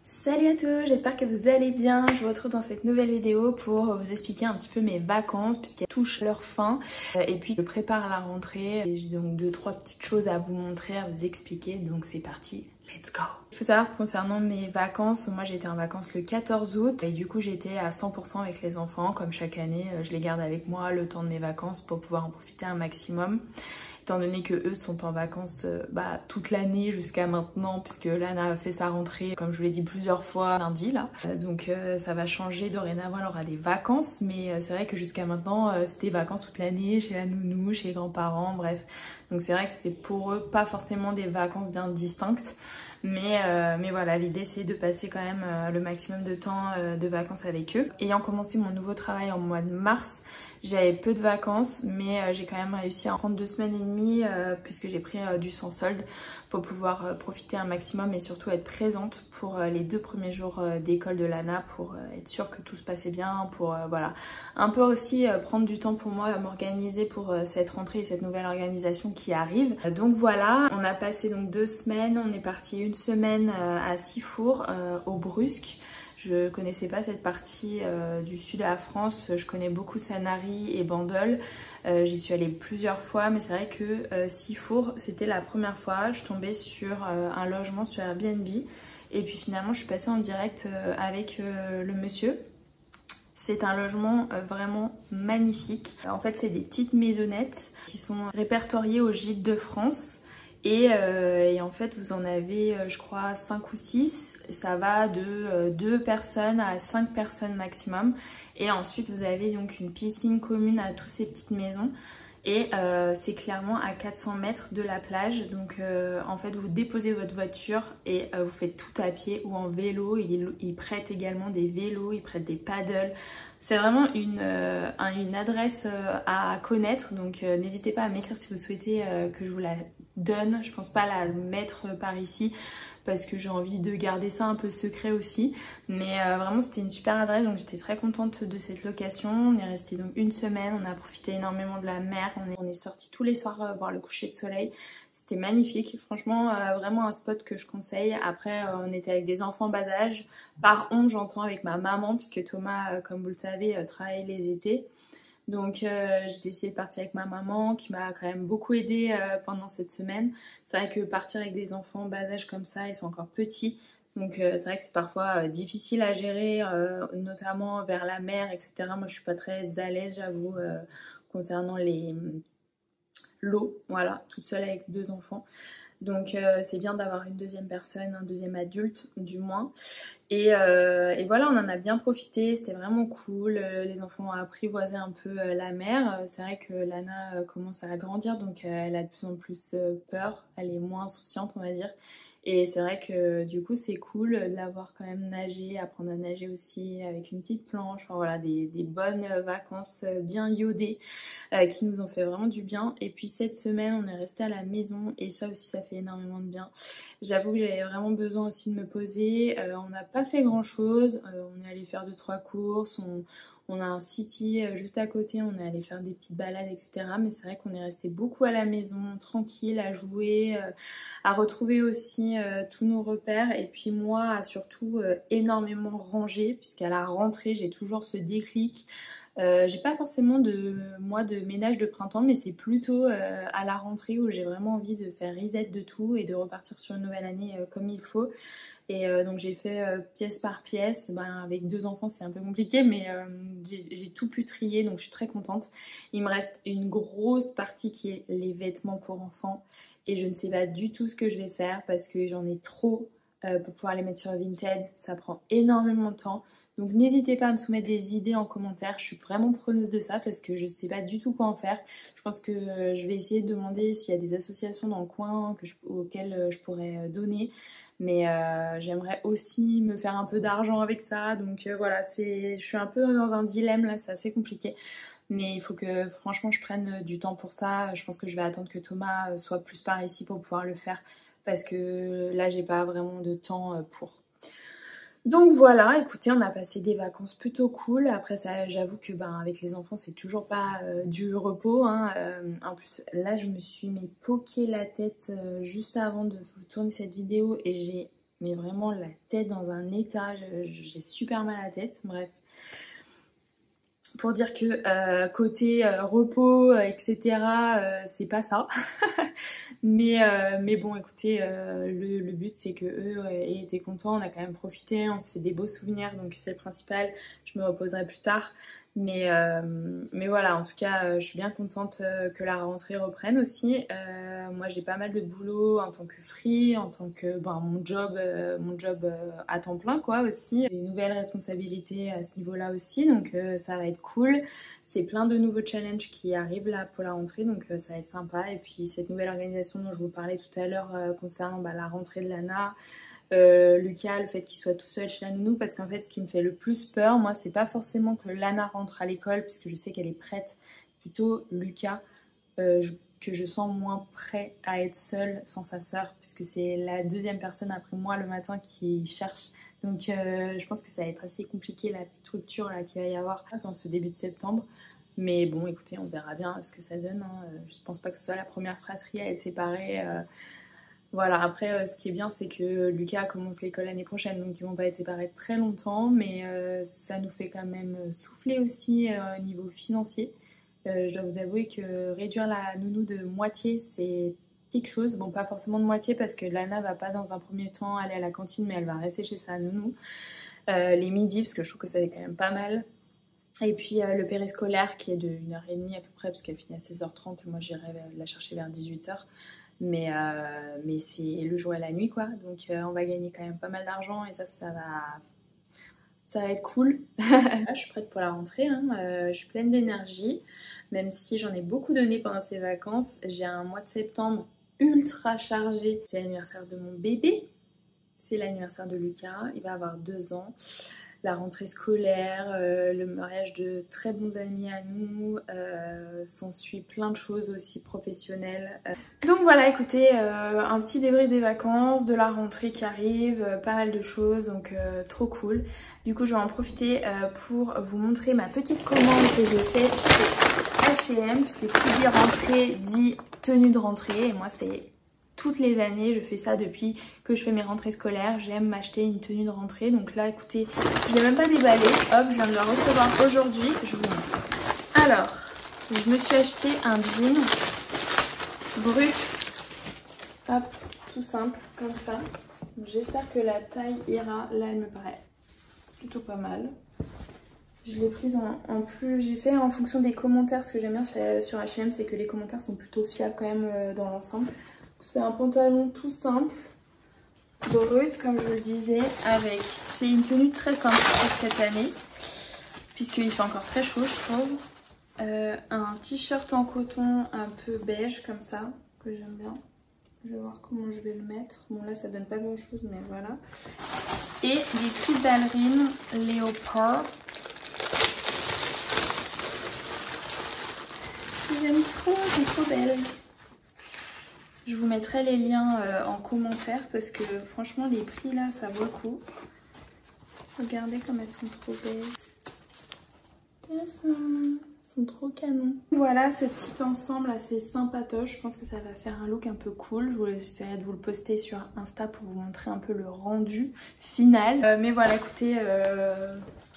Salut à tous, j'espère que vous allez bien. Je vous retrouve dans cette nouvelle vidéo pour vous expliquer un petit peu mes vacances puisqu'elles touchent leur fin. Et puis je prépare la rentrée. J'ai donc 2-3 petites choses à vous montrer, à vous expliquer. Donc c'est parti, let's go. Il faut savoir que concernant mes vacances, moi j'étais en vacances le 14 août. Et du coup j'étais à 100% avec les enfants. Comme chaque année, je les garde avec moi le temps de mes vacances pour pouvoir en profiter un maximum. Étant donné que eux sont en vacances toute l'année jusqu'à maintenant, puisque Lana a fait sa rentrée, comme je vous l'ai dit plusieurs fois, lundi là. Donc ça va changer, dorénavant elle aura des vacances, mais c'est vrai que jusqu'à maintenant c'était vacances toute l'année, chez la nounou, chez les grands-parents, bref. Donc c'est vrai que c'est pour eux pas forcément des vacances bien distinctes. Mais voilà, l'idée c'est de passer quand même le maximum de temps de vacances avec eux. Ayant commencé mon nouveau travail en mois de mars, j'avais peu de vacances, mais j'ai quand même réussi à prendre 2 semaines et demie puisque j'ai pris du sans solde pour pouvoir profiter un maximum et surtout être présente pour les 2 premiers jours d'école de Lana pour être sûre que tout se passait bien, pour voilà, un peu aussi prendre du temps pour moi à m'organiser pour cette rentrée et cette nouvelle organisation qui arrive. Donc voilà, on a passé donc 2 semaines, on est parti 1 semaine à Sifour au Brusque. Je connaissais pas cette partie du sud de la France, je connais beaucoup Sanary et Bandol. J'y suis allée plusieurs fois, mais c'est vrai que Sifour, c'était la première fois. Je tombais sur un logement sur Airbnb et puis finalement je suis passée en direct avec le monsieur. C'est un logement vraiment magnifique. En fait, c'est des petites maisonnettes qui sont répertoriées au Gîte de France. Et en fait, vous en avez, je crois, 5 ou 6. Ça va de 2 personnes à 5 personnes maximum. Et ensuite, vous avez donc une piscine commune à toutes ces petites maisons. Et c'est clairement à 400 mètres de la plage. Donc en fait, vous déposez votre voiture et vous faites tout à pied ou en vélo. Ils prêtent également des vélos, ils prêtent des paddles. C'est vraiment une adresse à connaître. Donc n'hésitez pas à m'écrire si vous souhaitez que je vous la donne. Je pense pas la mettre par ici parce que j'ai envie de garder ça un peu secret aussi. Mais vraiment c'était une super adresse, donc j'étais très contente de cette location. On est resté donc 1 semaine, on a profité énormément de la mer, on est sortis tous les soirs voir le coucher de soleil. C'était magnifique, franchement vraiment un spot que je conseille. Après on était avec des enfants bas âge, par on j'entends avec ma maman puisque Thomas comme vous le savez travaille les étés. Donc j'ai décidé de partir avec ma maman qui m'a quand même beaucoup aidée pendant cette semaine. C'est vrai que partir avec des enfants bas âge comme ça, ils sont encore petits. Donc c'est vrai que c'est parfois difficile à gérer, notamment vers la mer, etc. Moi je suis pas très à l'aise j'avoue concernant l'eau, voilà, toute seule avec 2 enfants. Donc c'est bien d'avoir une deuxième personne, un deuxième adulte du moins. Et voilà, on en a bien profité, c'était vraiment cool. Les enfants ont apprivoisé un peu la mer. C'est vrai que Lana commence à grandir, donc elle a de plus en plus peur, elle est moins insouciante on va dire. Et c'est vrai que du coup c'est cool d'avoir quand même nagé, apprendre à nager aussi avec une petite planche. Enfin, voilà, des bonnes vacances bien iodées qui nous ont fait vraiment du bien. Et puis cette semaine on est resté à la maison et ça aussi ça fait énormément de bien. J'avoue que j'avais vraiment besoin aussi de me poser. On n'a pas fait grand chose, on est allé faire 2-3 courses, on a un city juste à côté, on est allé faire des petites balades, etc. Mais c'est vrai qu'on est resté beaucoup à la maison, tranquille, à jouer, à retrouver aussi tous nos repères. Et puis moi, surtout énormément rangé, puisqu'à la rentrée, j'ai toujours ce déclic. J'ai pas forcément de ménage de printemps, mais c'est plutôt à la rentrée où j'ai vraiment envie de faire reset de tout et de repartir sur une nouvelle année comme il faut. Et donc j'ai fait pièce par pièce. Avec 2 enfants c'est un peu compliqué, mais j'ai tout pu trier, donc je suis très contente. Il me reste une grosse partie qui est les vêtements pour enfants et je ne sais pas du tout ce que je vais faire parce que j'en ai trop pour pouvoir les mettre sur Vinted. Ça prend énormément de temps. Donc n'hésitez pas à me soumettre des idées en commentaire, je suis vraiment preneuse de ça parce que je sais pas du tout quoi en faire. Je pense que je vais essayer de demander s'il y a des associations dans le coin auxquelles je pourrais donner. Mais j'aimerais aussi me faire un peu d'argent avec ça. Donc voilà, je suis un peu dans un dilemme là, c'est assez compliqué. Mais il faut que franchement je prenne du temps pour ça. Je pense que je vais attendre que Thomas soit plus par ici pour pouvoir le faire. Parce que là j'ai pas vraiment de temps pour. Donc voilà, écoutez, on a passé des vacances plutôt cool. Après ça, j'avoue que avec les enfants, c'est toujours pas du repos, hein. En plus, là, je me suis poqué la tête juste avant de vous tourner cette vidéo et j'ai mais vraiment la tête dans un état, j'ai super mal à la tête, bref. Pour dire que côté repos, etc., c'est pas ça. mais bon, écoutez, le but c'est que eux aient été contents, on a quand même profité, on se fait des beaux souvenirs, donc c'est le principal. Je me reposerai plus tard. Mais voilà, en tout cas, je suis bien contente que la rentrée reprenne aussi. Moi, j'ai pas mal de boulot en tant que free, en tant que mon job à temps plein quoi aussi. Des nouvelles responsabilités à ce niveau-là aussi, donc ça va être cool. C'est plein de nouveaux challenges qui arrivent là pour la rentrée, donc ça va être sympa. Et puis cette nouvelle organisation dont je vous parlais tout à l'heure concernant la rentrée de Lana. Lucas, le fait qu'il soit tout seul chez la nounou, parce qu'en fait ce qui me fait le plus peur, moi c'est pas forcément que Lana rentre à l'école puisque je sais qu'elle est prête, plutôt Lucas que je sens moins prêt à être seul sans sa sœur, puisque c'est la deuxième personne après moi le matin qui cherche, donc je pense que ça va être assez compliqué la petite rupture là qu'il va y avoir dans ce début de septembre. Mais bon, écoutez, on verra bien ce que ça donne, hein. Je pense pas que ce soit la première fratrie à être séparée. Voilà, après ce qui est bien c'est que Lucas commence l'école l'année prochaine, donc ils vont pas être séparés très longtemps, mais ça nous fait quand même souffler aussi au niveau financier. Je dois vous avouer que réduire la nounou de moitié c'est quelque chose, bon pas forcément de moitié parce que Lana va pas dans un premier temps aller à la cantine, mais elle va rester chez sa nounou les midis, parce que je trouve que ça fait quand même pas mal. Et puis le périscolaire qui est de 1h30 à peu près, parce qu'elle finit à 16h30 et moi j'irai la chercher vers 18h. Mais c'est le jour et la nuit quoi, donc on va gagner quand même pas mal d'argent et ça va être cool. Je suis prête pour la rentrée, hein. Je suis pleine d'énergie, même si j'en ai beaucoup donné pendant ces vacances. J'ai un mois de septembre ultra chargé, c'est l'anniversaire de mon bébé, c'est l'anniversaire de Lucas, il va avoir 2 ans. La rentrée scolaire, le mariage de très bons amis à nous, s'ensuit plein de choses aussi professionnelles. Donc voilà, écoutez, un petit débrief des vacances, de la rentrée qui arrive, pas mal de choses, donc trop cool. Du coup, je vais en profiter pour vous montrer ma petite commande que j'ai faite chez H&M, puisque qui dit rentrée dit tenue de rentrée, et moi c'est toutes les années, je fais ça depuis que je fais mes rentrées scolaires. J'aime m'acheter une tenue de rentrée. Donc là, écoutez, je ne l'ai même pas déballé. Hop, je viens de la recevoir aujourd'hui. Je vous montre. Alors, je me suis acheté un jean brut. Hop, tout simple, comme ça. J'espère que la taille ira. Là, elle me paraît plutôt pas mal. Je l'ai prise en plus. J'ai fait en fonction des commentaires. Ce que j'aime bien sur H&M, c'est que les commentaires sont plutôt fiables quand même dans l'ensemble. C'est un pantalon tout simple, brut comme je le disais, avec... C'est une tenue très simple pour cette année, puisqu'il fait encore très chaud je trouve. Un t-shirt en coton un peu beige comme ça, que j'aime bien. Je vais voir comment je vais le mettre. Bon là ça donne pas grand chose mais voilà. Et des petites ballerines léopard. J'aime trop, c'est trop belle. Je vous mettrai les liens en commentaire parce que franchement les prix là ça vaut le coup. Regardez comme elles sont trop belles. Elles sont trop canon. Voilà ce petit ensemble assez sympatoche. Je pense que ça va faire un look un peu cool. Je vous essaierai de vous le poster sur Insta pour vous montrer un peu le rendu final. Mais voilà, écoutez,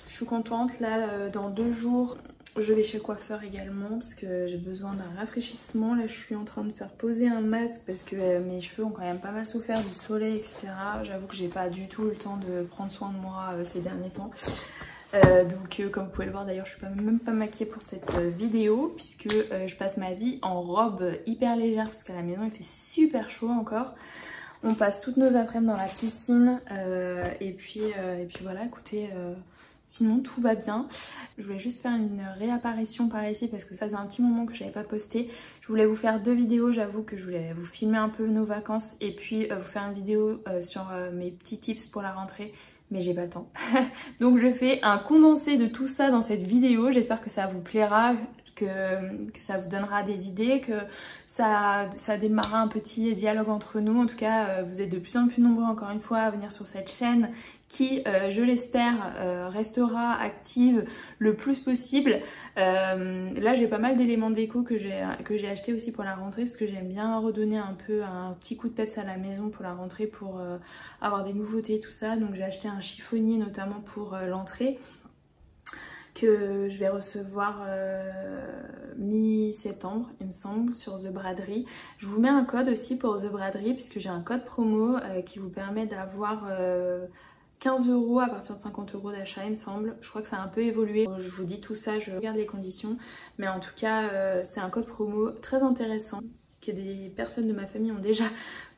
je suis contente. Là, dans 2 jours, je vais chez le coiffeur également parce que j'ai besoin d'un rafraîchissement. Là, je suis en train de faire poser un masque parce que mes cheveux ont quand même pas mal souffert du soleil, etc. J'avoue que j'ai pas du tout le temps de prendre soin de moi ces derniers temps. Donc comme vous pouvez le voir d'ailleurs, je suis même pas maquillée pour cette vidéo puisque je passe ma vie en robe hyper légère parce qu'à la maison il fait super chaud encore. On passe toutes nos après-midi dans la piscine et puis voilà, écoutez, sinon tout va bien. Je voulais juste faire une réapparition par ici parce que ça faisait un petit moment que je n'avais pas posté. Je voulais vous faire 2 vidéos, j'avoue que je voulais vous filmer un peu nos vacances et puis vous faire une vidéo sur mes petits tips pour la rentrée. Mais j'ai pas le temps. Donc je fais un condensé de tout ça dans cette vidéo. J'espère que ça vous plaira, que ça vous donnera des idées, que ça démarrera un petit dialogue entre nous. En tout cas, vous êtes de plus en plus nombreux encore une fois à venir sur cette chaîne qui, je l'espère, restera active le plus possible. Là, j'ai pas mal d'éléments déco que j'ai acheté aussi pour la rentrée parce que j'aime bien redonner un peu un petit coup de peps à la maison pour la rentrée, pour avoir des nouveautés, tout ça. Donc j'ai acheté un chiffonnier notamment pour l'entrée que je vais recevoir mi-septembre, il me semble, sur The Braderie. Je vous mets un code aussi pour The Braderie puisque j'ai un code promo qui vous permet d'avoir 15 € à partir de 50 € d'achat, il me semble. Je crois que ça a un peu évolué. Je vous dis tout ça, je regarde les conditions. Mais en tout cas, c'est un code promo très intéressant que des personnes de ma famille ont déjà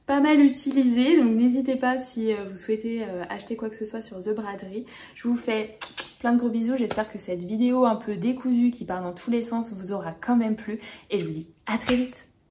pas mal utilisé. Donc n'hésitez pas si vous souhaitez acheter quoi que ce soit sur The Braderie. Je vous fais plein de gros bisous. J'espère que cette vidéo un peu décousue qui part dans tous les sens vous aura quand même plu. Et je vous dis à très vite.